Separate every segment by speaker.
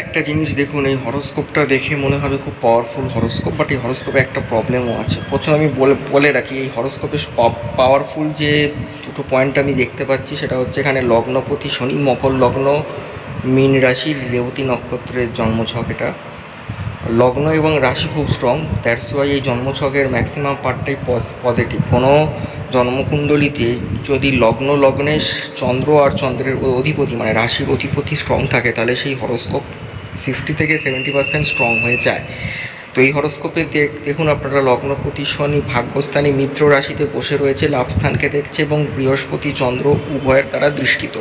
Speaker 1: একটা জিনিস দেখুন, এই হরোস্কোপটা দেখে মনে হবে খুব পাওয়ারফুল হরোস্কোপ, বাট এই হরোস্কোপে একটা প্রবলেমও আছে। প্রথমে আমি বলে রাখি, এই হরোস্কোপে পাওয়ারফুল যে দুটো পয়েন্ট আমি দেখতে পাচ্ছি সেটা হচ্ছে এখানে লগ্নপতি শনি, মকর লগ্ন, মীন রাশি, রেবতী নক্ষত্রের জন্মছক। এটা লগ্ন এবং রাশি খুব স্ট্রং, দ্যাটস ওয়াই এই জন্মছকের ম্যাক্সিমাম পার্টটাই পজিটিভ। কোনো জন্মকুণ্ডলিতে যদি লগ্নে চন্দ্র আর চন্দ্রের অধিপতি মানে রাশির অধিপতি স্ট্রং থাকে, তাহলে সেই হরোস্কোপ 60 থেকে 70% স্ট্রং হয়ে যায়। তো এই হরোস্কোপে দেখুন, আপনারা লগ্নপতি শনি ভাগ্যস্থানে মিত্র রাশিতে বসে রয়েছে, লাভস্থানকে দেখছে এবং বৃহস্পতি চন্দ্র উভয়ের দ্বারা দৃষ্টিত।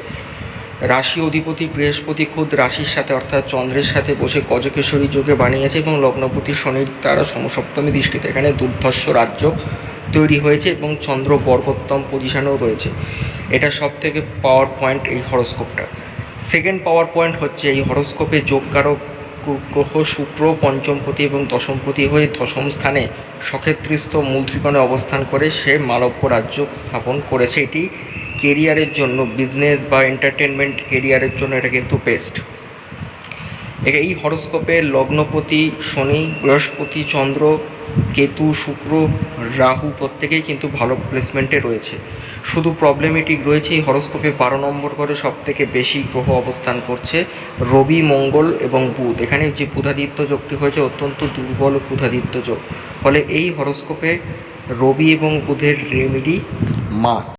Speaker 1: রাশি অধিপতি বৃহস্পতি খুদ রাশির সাথে অর্থাৎ চন্দ্রের সাথে বসে গজকেশরী যোগে বানিয়েছে এবং লগ্নপতি শনির দ্বারা সমসপ্তমী দৃষ্টিতে এখানে দুর্ধর্ষ রাজ্য তৈরি হয়েছে এবং চন্দ্র বর্গোত্তম পজিশনেও রয়েছে। এটা সব থেকে পাওয়ার পয়েন্ট এই হরোস্কোপটা। সেকেন্ড পাওয়ার পয়েন্ট হচ্ছে এই হরোস্কোপে যোগকারক গ্রহ শুক্র পঞ্চমপতি এবং দশমপতি হয়ে দশম স্থানে সক্ষেত্রস্থ মূল ত্রিকোণে অবস্থান করে সে মালব্য রাজ্য স্থাপন করেছে। এটি কেরিয়ারের জন্য, বিজনেস বা এন্টারটেনমেন্ট কেরিয়ারের জন্য এটা কিন্তু বেস্ট। এই হরোস্কোপে লগ্নপতি শনি, বৃহস্পতি, চন্দ্র, কেতু, শুক্র, রাহু প্রত্যেকেই কিন্তু ভালো প্লেসমেন্টে রয়েছে। শুধু প্রবলেমেটিক রয়েছে এই হরোস্কোপে 12 নম্বর করে সব থেকে বেশি গ্রহ অবস্থান করছে রবি, মঙ্গল এবং বুধ। এখানে যে বুধাদিত্য যোগটি হয়েছে অত্যন্ত দুর্বল বুধাদিত্য যোগ, ফলে এই হরোস্কোপে রবি এবং বুধের রেমেডি মাস্ট।